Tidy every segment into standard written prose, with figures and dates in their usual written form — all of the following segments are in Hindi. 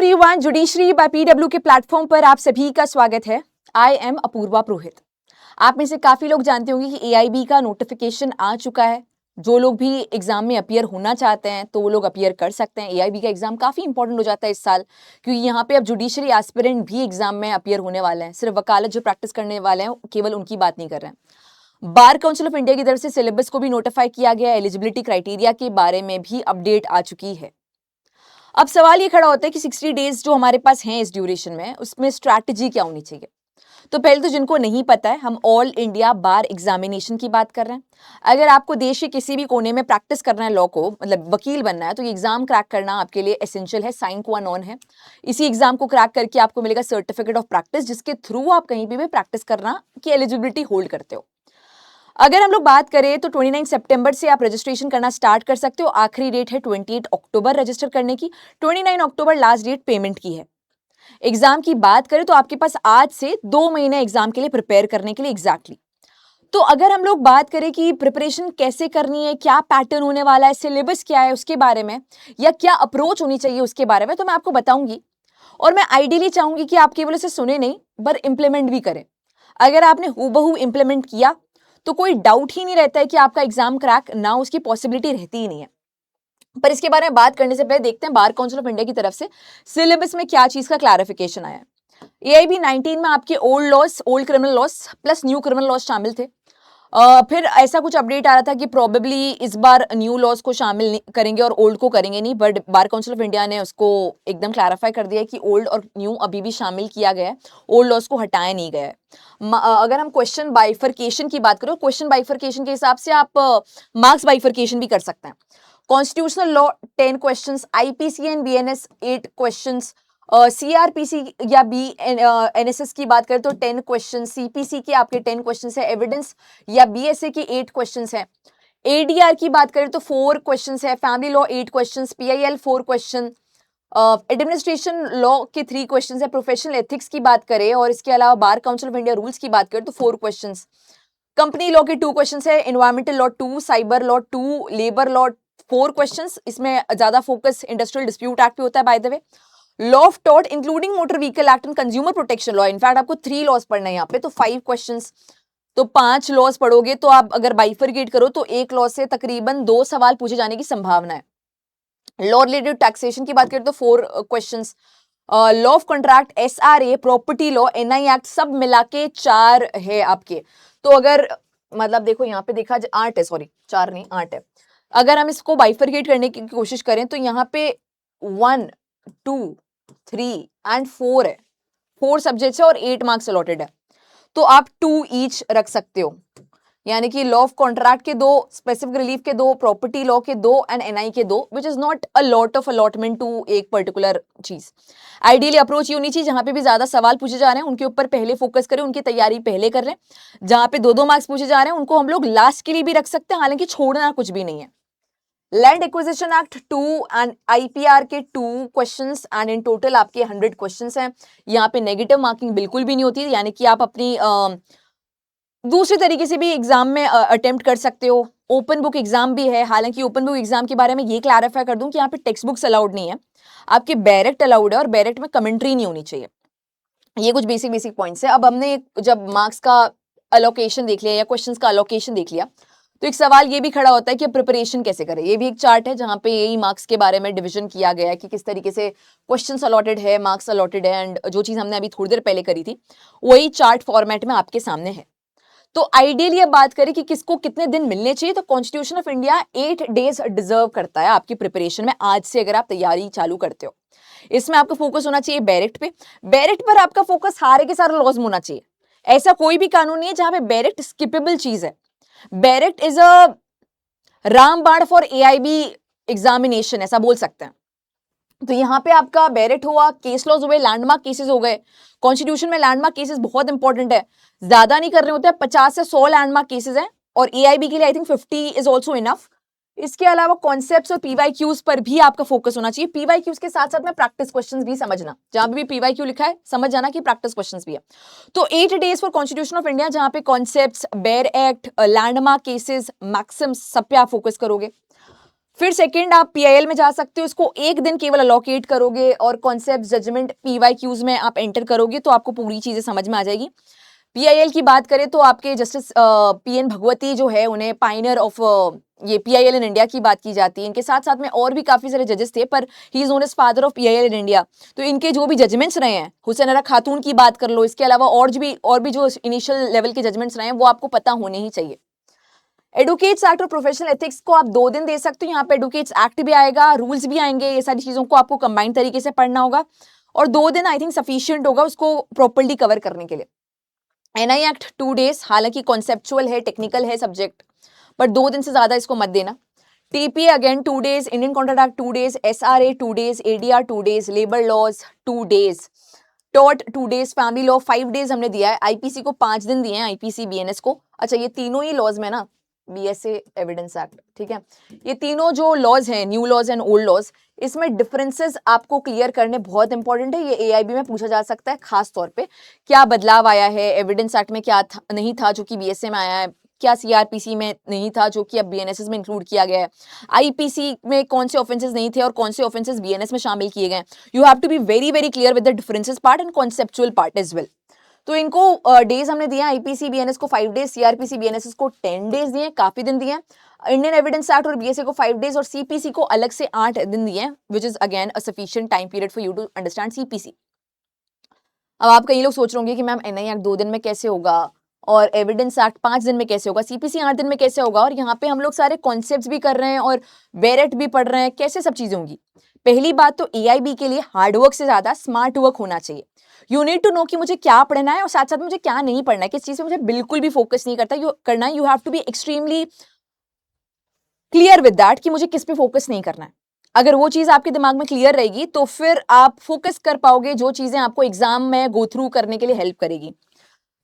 एवरीवन, जुडिशरी बाय पीडब्ल्यू के प्लेटफॉर्म पर आप सभी का स्वागत है। आई एम अपूर्वा पुरोहित। आप में से काफी लोग जानते होंगे कि एआईबी का नोटिफिकेशन आ चुका है। जो लोग भी एग्जाम में अपीयर होना चाहते हैं तो वो लोग अपीयर कर सकते हैं। एआईबी का एग्जाम काफी इंपॉर्टेंट हो जाता है इस साल, क्योंकि यहाँ पे अब जुडिशरी एस्पिरेंट भी एग्जाम में अपीयर होने वाले हैं। सिर्फ वकालत जो प्रैक्टिस करने वाले हैं केवल उनकी बात नहीं कर रहे हैं। बार काउंसिल ऑफ इंडिया की तरफ से सिलेबस को भी नोटिफाई किया गया। एलिजिबिलिटी क्राइटेरिया के बारे में भी अपडेट आ चुकी है। अब सवाल ये खड़ा होता है कि 60 डेज जो हमारे पास हैं इस ड्यूरेशन में, उसमें स्ट्रैटेजी क्या होनी चाहिए। तो पहले तो जिनको नहीं पता है, हम ऑल इंडिया बार एग्जामिनेशन की बात कर रहे हैं। अगर आपको देश के किसी भी कोने में प्रैक्टिस करना है, लॉ को मतलब वकील बनना है, तो ये एग्जाम क्रैक करना आपके लिए एसेंशियल है, साइन क्वा नॉन है। इसी एग्जाम को क्रैक करके आपको मिलेगा सर्टिफिकेट ऑफ प्रैक्टिस, जिसके थ्रू आप कहीं भी प्रैक्टिस करना की एलिजिबिलिटी होल्ड करते हो। अगर हम लोग बात करें तो 29 सितंबर से आप रजिस्ट्रेशन करना स्टार्ट कर सकते हो। आखिरी डेट है 28 अक्टूबर रजिस्टर करने की। 29 अक्टूबर लास्ट डेट पेमेंट की है। एग्जाम की बात करें तो आपके पास आज से 2 महीने एग्जाम के लिए प्रिपेयर करने के लिए एग्जैक्टली। तो अगर हम लोग बात करें कि प्रिपरेशन कैसे करनी है, क्या पैटर्न होने वाला है, सिलेबस क्या है उसके बारे में, या क्या अप्रोच होनी चाहिए उसके बारे में, तो मैं आपको बताऊंगी। और मैं आइडियली चाहूंगी कि आप केवल उसे सुने नहीं पर इंप्लीमेंट भी करें। अगर आपने हूबहू इंप्लीमेंट किया तो कोई डाउट ही नहीं रहता है कि आपका एग्जाम क्रैक ना, उसकी पॉसिबिलिटी रहती ही नहीं है। पर इसके बारे में बात करने से पहले देखते हैं बार काउंसिल ऑफ इंडिया की तरफ से सिलेबस में क्या चीज का क्लैरिफिकेशन आया है। एआईबी 19 में आपके old loss, old criminal loss plus new criminal loss शामिल थे। फिर ऐसा कुछ अपडेट आ रहा था कि प्रोबेबली इस बार न्यू लॉस को शामिल करेंगे और ओल्ड को करेंगे नहीं, but bar council of India ने उसको एकदम क्लैरिफाई कर दिया कि ओल्ड और न्यू अभी भी शामिल किया गया है, ओल्ड लॉस को हटाया नहीं गया है। अगर हम क्वेश्चन बाइफरकेशन की बात करें, क्वेश्चन बाइफरकेशन के हिसाब से आप मार्क्स बाइफरकेशन भी कर सकते हैं। Constitutional law 10 questions, IPC and BNS 8 questions, CrPC या बी एनएसएस की बात करें तो 10 क्वेश्चन, सीपीसी के आपके 10 क्वेश्चन है, एविडेंस या बीएसए की 8 क्वेश्चन है, एडीआर की बात करें तो 4 क्वेश्चन है, family law 8 question, PIL 4 question, administration law के 3 क्वेश्चन है, प्रोफेशनल एथिक्स की बात करें और इसके अलावा bar council of India rules की बात करें तो 4 क्वेश्चन, कंपनी लॉ के 2 क्वेश्चन है, environmental law 2, cyber law 2, labour law 4 questions. इसमें ज्यादा फोकस इंडस्ट्रियल डिस्प्यूट एक्ट पे होता है by the way. Law of tort including motor vehicle act and consumer protection law, in fact आपको 3 लॉज पढ़ना है यहाँ पे, तो 5 क्वेश्चंस। तो 5 लॉज पढ़ोगे तो आप अगर बाइफरकेट करो तो एक लॉ से तकरीबन 2 सवाल पूछे जाने की संभावना है। लॉ रिलेटेड टैक्सेशन की बात करें तो 4 questions. Law of contract, SRA, property law, NI act सब मिला के 4 है आपके। तो अगर मतलब देखो यहाँ पे देखा 8 है, सॉरी 4 नहीं 8 है। अगर हम इसको बाइफरकेट करने की कोशिश करें तो यहाँ पे 1, 2, 3 एंड 4 है, 4 सब्जेक्ट्स है और 8 मार्क्स अलॉटेड है। तो आप 2 ईच रख सकते हो, यानी कि लॉ ऑफ कॉन्ट्रैक्ट के 2, स्पेसिफिक रिलीफ के 2, प्रॉपर्टी लॉ के 2 एंड एनआई के 2, which is not a lot of allotment to एक पर्टिकुलर चीज। आइडियली अप्रोच ये होनी चाहिए जहां पे भी ज्यादा सवाल पूछे जा रहे हैं उनके ऊपर पहले फोकस करें, उनकी तैयारी पहले कर लें। जहां पे 2-2 मार्क्स पूछे जा रहे हैं उनको हम लोग लास्ट के लिए भी रख सकते हैं, हालांकि छोड़ना कुछ भी नहीं है। Land acquisition act 2 and IPR के 2 क्वेश्चंस एंड इन टोटल आपके 100 क्वेश्चंस हैं। यहाँ पे नेगेटिव मार्किंग बिल्कुल भी नहीं होती, यानी कि आप अपनी दूसरे तरीके से भी एग्जाम में अटेम्प्ट कर सकते हो। ओपन बुक एग्जाम भी है, हालांकि ओपन बुक एग्जाम के बारे में ये क्लैरिफाई कर दूं कि यहाँ पे टेक्स्ट बुक्स अलाउड नहीं है, आपके डायरेक्ट अलाउड है और डायरेक्ट में कमेंट्री नहीं होनी चाहिए। ये कुछ बेसिक पॉइंट्स है। अब हमने जब मार्क्स का अलोकेशन देख लिया या क्वेश्चंस का अलोकेशन देख लिया तो एक सवाल ये भी खड़ा होता है कि प्रिपरेशन कैसे करें। ये भी एक चार्ट है जहां पे यही मार्क्स के बारे में डिवीजन किया गया है कि किस तरीके से क्वेश्चंस अलॉटेड है, मार्क्स अलॉटेड है, एंड जो चीज हमने अभी थोड़ी देर पहले करी थी वही चार्ट फॉर्मेट में आपके सामने है। तो आइडियली अब बात करें कि किसको कितने दिन मिलने चाहिए, तो constitution of India 8 days deserve करता है आपकी प्रिपरेशन में, आज से अगर आप तैयारी चालू करते हो। इसमें आपका फोकस होना चाहिए बैरेक्ट पे। बैरेक्ट पर आपका फोकस सारे के सारे लॉज में होना चाहिए। ऐसा कोई भी कानून नहीं है जहां पे बैरेक्ट स्किपेबल चीज है। बैरेक्ट इज अ रामबाण फॉर एआईबी एग्जामिनेशन, ऐसा बोल सकते हैं। तो यहाँ पे आपका बैरेक्ट हुआ, केस लॉज हुए, लैंडमार्क केसेस हो गए। कॉन्स्टिट्यूशन में लैंडमार्क केसेस बहुत इंपॉर्टेंट है, ज्यादा नहीं कर रहे होते हैं, 50 से 100 लैंडमार्क केसेस हैं और एआईबी के लिए I think 50 is also enough. इसके अलावा कॉन्सेप्ट्स और पीवाईक्यूज पर भी आपका फोकस होना चाहिए। पीवाईक्यूज के साथ साथ में प्रैक्टिस क्वेश्चंस भी समझना, जहां भी पीवाईक्यू लिखा है समझ जाना कि प्रैक्टिस क्वेश्चंस भी है। तो 8 days for constitution of India, जहां पे concepts, bare act, landmark cases, Maxim's सब पे आप फोकस करोगे। फिर सेकंड आप पीआईएल में जा सकते हो, इसको एक दिन केवल अलोकेट करोगे और कॉन्सेप्ट जजमेंट पीवाईक्यूज में आप एंटर करोगे तो आपको पूरी चीजें समझ में आ जाएगी। पीआईएल की बात करें तो आपके जस्टिस पीएन भगवती जो है, उन्हें पाइनर ऑफ ये पीआईएल इन इंडिया की बात की जाती है। इनके साथ साथ में और भी काफी सारे जजेस थे, पर he is known as father of PIL in India. तो इनके जो भी जजमेंट्स रहे हैं, हुसैन अरा खातून की बात कर लो, इसके अलावा और भी जो इनिशियल लेवल के जजमेंट्स रहे हैं वो आपको पता होने ही चाहिए। एडवोकेट्स एक्ट और प्रोफेशनल एथिक्स को आप 2 दिन दे सकते हो। यहाँ पे एडवोकेट्स एक्ट भी आएगा, रूल्स भी आएंगे, ये सारी चीजों को आपको कंबाइंड तरीके से पढ़ना होगा और 2 दिन आई थिंक सफिशियंट होगा उसको प्रॉपर्ली कवर करने के लिए। एनआई एक्ट 2 डेज, हालांकि कॉन्सेप्चुअल है, टेक्निकल है सब्जेक्ट, पर 2 दिन से ज्यादा इसको मत देना। TPA again 2 days, Indian contract act 2 days, SRA 2 days, ADR 2 days, labour laws 2 days, टॉट 2 डेज, फैमिली लॉ 5 डेज हमने दिया है, आईपीसी को 5 दिन दिए हैं, आईपीसी बीएनएस को। अच्छा, ये तीनों ही लॉज में ना, बीएसए एविडेंस एक्ट, ठीक है, ये तीनों जो लॉज हैं, new laws and old laws, इसमें डिफरेंसेस आपको क्लियर करने बहुत इंपॉर्टेंट है। ये एआईबी में पूछा जा सकता है, खास तौर पे क्या बदलाव आया है, एविडेंस एक्ट में क्या था, नहीं था जो कि बीएसए में आया है, क्या सीआरपीसी में नहीं था जो कि अब बीएनएसएस में इंक्लूड किया गया है, आईपीसी में कौन से ऑफेंसेस नहीं थे और कौन से ऑफेंसेस बीएनएस में शामिल किए गए। You have to be very very clear with the differences part and conceptual part as well. तो इनको डेज हमने दिया, आईपीसी बीएनएस को 5 डेज, सीआरपीसी बीएनएस को 10 डेज दिए, काफी दिन दिए। इंडियन एविडेंस एक्ट और बीएसए को 5 डेज और सीपीसी को अलग से 8 दिन दिए, which is again a sufficient time period for you to understand CPC. अब आप कई लोग सोच रहे होंगे कि मैम एनआई एक्ट 2 दिन में कैसे होगा और एविडेंस एक्ट 5 दिन में कैसे होगा, सीपीसी 8 दिन में कैसे होगा, और यहाँ पे हम लोग सारे कॉन्सेप्ट्स भी कर रहे हैं और बेरेट भी पढ़ रहे हैं, कैसे सब चीजें होंगी। पहली बात तो एआईबी के लिए हार्डवर्क से ज्यादा स्मार्ट वर्क होना चाहिए। यू नीड टू नो कि मुझे क्या पढ़ना है और साथ साथ मुझे क्या नहीं पढ़ना है, किस चीज पे मुझे बिल्कुल भी फोकस नहीं करना है। You have to be extremely clear with that कि मुझे किस पे फोकस नहीं करना है। अगर वो चीज आपके दिमाग में क्लियर रहेगी तो फिर आप फोकस कर पाओगे जो चीजें आपको एग्जाम में गो थ्रू करने के लिए हेल्प करेगी।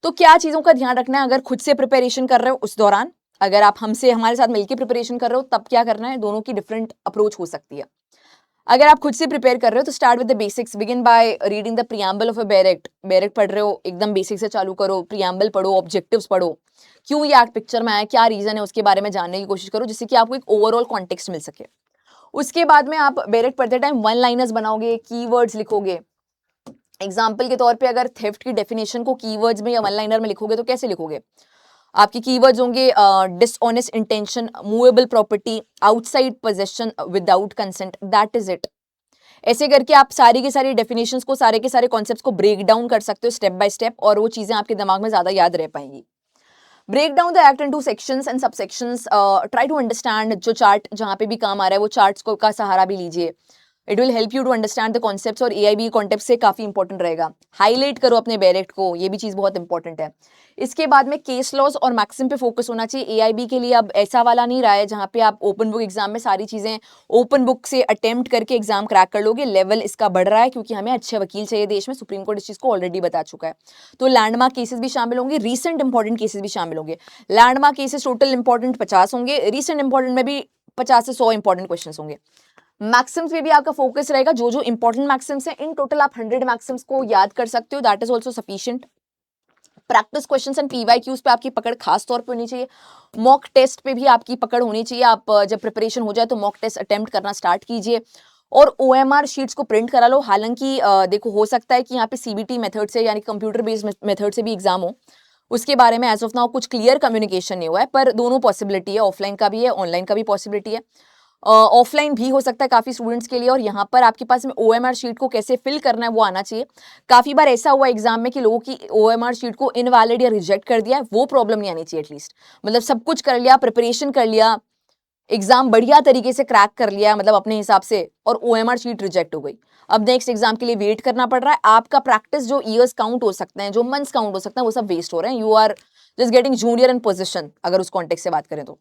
तो क्या चीजों का ध्यान रखना है अगर खुद से प्रिपरेशन कर रहे हो उस दौरान, अगर आप हमारे साथ मिलकर प्रिपरेशन कर रहे हो तब क्या करना है, दोनों की डिफरेंट अप्रोच हो सकती है। अगर आप खुद से प्रिपेयर कर रहे हो तो start with the basics, begin by reading the preamble of a bare act पढ़ रहे हो, एकदम बेसिक से चालू करो, प्रियम्बल पढ़ो, ऑब्जेक्टिव्स पढ़ो, क्यों ये एक्ट पिक्चर में आया, क्या रीजन है, उसके बारे में जानने की कोशिश करो जिससे कि आपको एक ओवरऑल कॉन्टेक्स्ट मिल सके। उसके बाद में आप बैरेक्ट पढ़ते टाइम वन लाइनर्स बनाओगे, कीवर्ड्स लिखोगे। एग्जाम्पल के तौर पे अगर थेफ्ट की डेफिनेशन को कीवर्ड्स में या वन लाइनर में लिखोगे तो कैसे लिखोगे, आपके कीवर्ड्स होंगे dishonest intention, movable property, outside possession without consent, that is it. ऐसे करके आप सारी की सारी डेफिनेशंस को, सारे के सारे कॉन्सेप्ट्स को ब्रेक डाउन कर सकते हो स्टेप बाय स्टेप, और वो चीजें आपके दिमाग में ज्यादा याद रह पाएंगी। Break down the act into sections and subsections, try to understand, जो चार्ट जहां पे भी काम आ रहा है वो चार्ट्स को का सहारा भी लीजिए। It will help you to understand the concepts, और एआईबी कॉन्टेक्स्ट से काफी इंपॉर्टेंट रहेगा। हाईलाइट करो अपने बैरेक्ट को, ये भी चीज बहुत इंपॉर्टेंट है। इसके बाद में केस लॉज और मैक्सिम पे फोकस होना चाहिए। एआईबी के लिए अब ऐसा वाला नहीं रहा है जहां पे आप ओपन बुक एग्जाम में सारी चीजें ओपन बुक से अटेम्प्ट करके एग्जाम क्रैक कर लोगे। लेवल इसका बढ़ रहा है क्योंकि हमें अच्छे वकील चाहिए देश में, सुप्रीम कोर्ट इस चीज को ऑलरेडी बता चुका है। तो लैंडमार्क केसेस भी शामिल होंगे, रीसेंट इंपॉर्टेंट केसेस भी शामिल होंगे। लैंडमार्क केसेस टोटल इंपॉर्टेंट 50 होंगे, रीसेंट इंपॉर्टेंट में भी 50 से 100 इंपॉर्टेंट क्वेश्चन होंगे। मैक्सिम्स पे भी आपका फोकस रहेगा, जो जो इंपॉर्टेंट मैक्सिम्स हैं, इन टोटल आप 100 मैक्सिम्स को याद कर सकते हो, that is also sufficient. Practice questions and PYQs पे आपकी पकड़ खास तौर पे होनी चाहिए। मॉक टेस्ट पे भी आपकी पकड़ होनी चाहिए। आप जब प्रिपरेशन हो जाए तो मॉक टेस्ट अटेम्प्ट करना स्टार्ट कीजिए और ओएमआर शीट्स को प्रिंट करा लो। हालांकि देखो, हो सकता है कि यहाँ पे सीबीटी मेथड से यानी कंप्यूटर बेस्ड मेथड से भी एग्जाम हो, उसके बारे में एज ऑफ नाउ कुछ क्लियर कम्युनिकेशन नहीं हुआ है, पर दोनों पॉसिबिलिटी है, ऑफलाइन का भी है, ऑनलाइन का भी पॉसिबिलिटी है। ऑफलाइन भी हो सकता है काफी स्टूडेंट्स के लिए, और यहाँ पर आपके पास में ओएमआर शीट को कैसे फिल करना है वो आना चाहिए। काफी बार ऐसा हुआ एग्जाम में कि लोगों की ओएमआर शीट को इनवैलिड या रिजेक्ट कर दिया है, वो प्रॉब्लम नहीं आनी चाहिए एटलीस्ट। मतलब सब कुछ कर लिया, प्रिपरेशन कर लिया, एग्जाम बढ़िया तरीके से क्रैक कर लिया मतलब अपने हिसाब से, और ओएमआर शीट रिजेक्ट हो गई। अब नेक्स्ट एग्जाम के लिए वेट करना पड़ रहा है, आपका प्रैक्टिस जो ईयर्स काउंट हो सकते हैं, जो मंथ्स काउंट हो सकते हैं, वो सब वेस्ट हो रहे हैं। You are just getting junior in position, अगर उस कॉन्टेक्स्ट से बात करें तो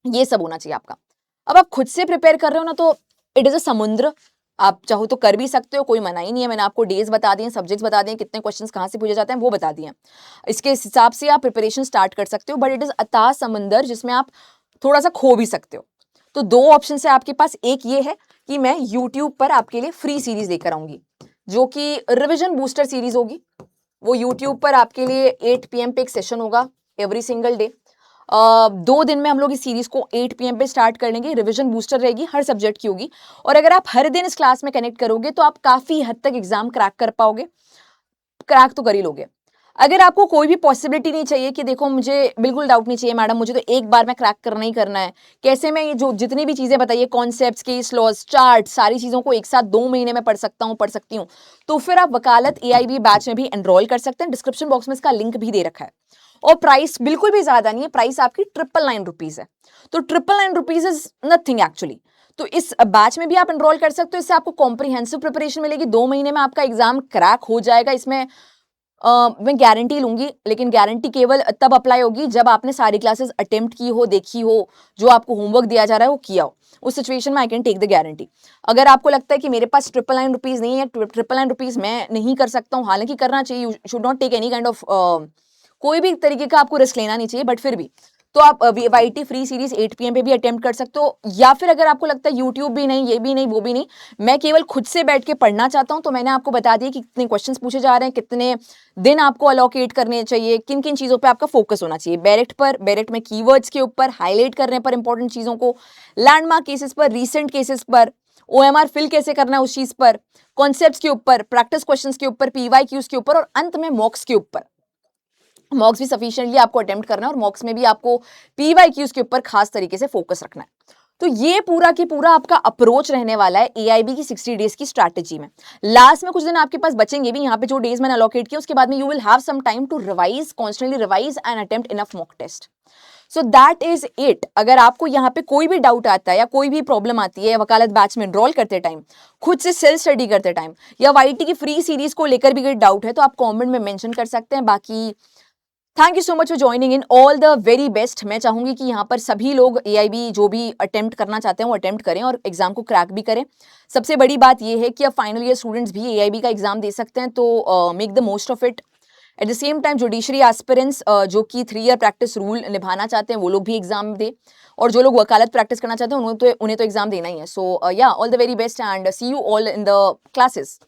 ये सब होना चाहिए आपका। अब आप खुद से प्रिपेयर कर रहे हो ना, तो इट इज अ समुद्र। आप चाहो तो कर भी सकते हो, कोई मना ही नहीं है। मैंने आपको डेज बता दिए, सब्जेक्ट्स बता दिए, कितने क्वेश्चंस कहाँ से पूछे जाते हैं वो बता दिए। इसके हिसाब से आप प्रिपरेशन स्टार्ट कर सकते हो, बट इट इज अथाह समंदर जिसमें आप थोड़ा सा खो भी सकते हो। तो दो ऑप्शन है आपके पास, एक ये है कि मैं यूट्यूब पर आपके लिए फ्री सीरीज लेकर आऊंगी जो कि रिविजन बूस्टर सीरीज होगी। वो यूट्यूब पर आपके लिए 8 PM पे एक सेशन होगा एवरी सिंगल डे। 2 दिन में हम लोग इस सीरीज को 8 PM पे स्टार्ट कर लेंगे। रिवीजन बूस्टर रहेगी, हर सब्जेक्ट की होगी और अगर आप हर दिन इस क्लास में कनेक्ट करोगे तो आप काफी हद तक एग्जाम क्रैक कर पाओगे, क्रैक तो कर ही लोगे। अगर आपको कोई भी पॉसिबिलिटी नहीं चाहिए कि देखो मुझे बिल्कुल डाउट नहीं चाहिए मैडम, मुझे तो एक बार में क्रैक करना ही करना है, कैसे मैं ये जो जितनी भी चीजें बताइए कॉन्सेप्ट्स, केस लॉज, चार्ट, सारी चीजों को एक साथ 2 महीने में पढ़ सकता हूँ, पढ़ सकती हूँ, तो फिर आप वकालत AIB बैच में भी एनरोल कर सकते हैं। डिस्क्रिप्शन बॉक्स में इसका लिंक भी दे रखा है और प्राइस बिल्कुल भी ज्यादा नहीं है, प्राइस आपकी 999 है। तो 999 इज नथिंग एक्चुअली। तो इस बैच में भी आप एनरोल कर सकते हो, इससे आपको कॉम्प्रिहेंसिव प्रिपरेशन मिलेगी, 2 महीने में आपका एग्जाम क्रैक हो जाएगा। इसमें मैं गारंटी लूंगी, लेकिन गारंटी केवल तब अप्लाई होगी जब आपने सारी क्लासेस अटेम्प्ट की हो, देखी हो, जो आपको होमवर्क दिया जा रहा है वो किया हो। उस सिचुएशन में I can take the guarantee. अगर आपको लगता है कि मेरे पास 999 नहीं है, 999 मैं नहीं कर सकता हूँ, हालांकि करना चाहिए, you should not take any kind of कोई भी तरीके का आपको रिस्क लेना नहीं चाहिए, बट फिर भी तो आप YT फ्री सीरीज 8 PM पे भी अटेम्प्ट कर सकते हो। या फिर अगर आपको लगता है यूट्यूब भी नहीं, ये भी नहीं, वो भी नहीं, मैं केवल खुद से बैठ के पढ़ना चाहता हूं, तो मैंने आपको बता दिया कि कितने क्वेश्चंस पूछे जा रहे हैं, कितने दिन आपको अलोकेट करने चाहिए, किन किन चीजों पे आपका फोकस होना चाहिए। बेरेट में कीवर्ड्स के ऊपर, हाईलाइट करने पर, इंपॉर्टेंट चीजों को, लैंडमार्क केसेस पर, रीसेंट केसेस पर, OMR फिल कैसे करना है उस चीज पर, कॉन्सेप्ट्स के ऊपर, प्रैक्टिस क्वेश्चंस के ऊपर, PYQs के ऊपर और अंत में मॉक्स के ऊपर। मॉक्स भी सफिशिएंटली आपको अटेम्प्ट करना है और मॉक्स में भी आपको PYQs के ऊपर खास तरीके से फोकस रखना है। तो ये पूरा की पूरा आपका अप्रोच रहने वाला है AIB की 60 डेज की स्ट्रैटेजी में। लास्ट में कुछ दिन आपके पास बचेंगे भी, यहाँ पे जो डेज मैंने अलोकेट किया उसके बाद में you will have some time to revise, constantly revise and attempt enough mock test. So that is it. अगर आपको यहाँ पे कोई भी डाउट आता है या कोई भी प्रॉब्लम आती है वकालत बैच में एनरोल करते टाइम, खुद से सेल्फ स्टडी करते टाइम, या YT की फ्री सीरीज को लेकर भी कोई डाउट है तो आप कमेंट में मेंशन कर सकते हैं। बाकी thank you so much for joining in, all the very best. मैं चाहूंगी कि यहाँ पर सभी लोग AIB जो भी अटेम्प्ट करना चाहते हैं वो अटेम्प्ट करें और एग्जाम को क्रैक भी करें। सबसे बड़ी बात ये है कि अब फाइनल ईयर स्टूडेंट्स भी AIB का एग्जाम दे सकते हैं, तो make the most of it. At the same time judiciary aspirants जो कि 3 ईयर प्रैक्टिस रूल निभाना चाहते हैं वो लोग भी एग्जाम दे, और जो लोग वकालत प्रैक्टिस करना चाहते हैं उन्हें तो एग्जाम देना ही है। सो या all the very best and see you all in the classes.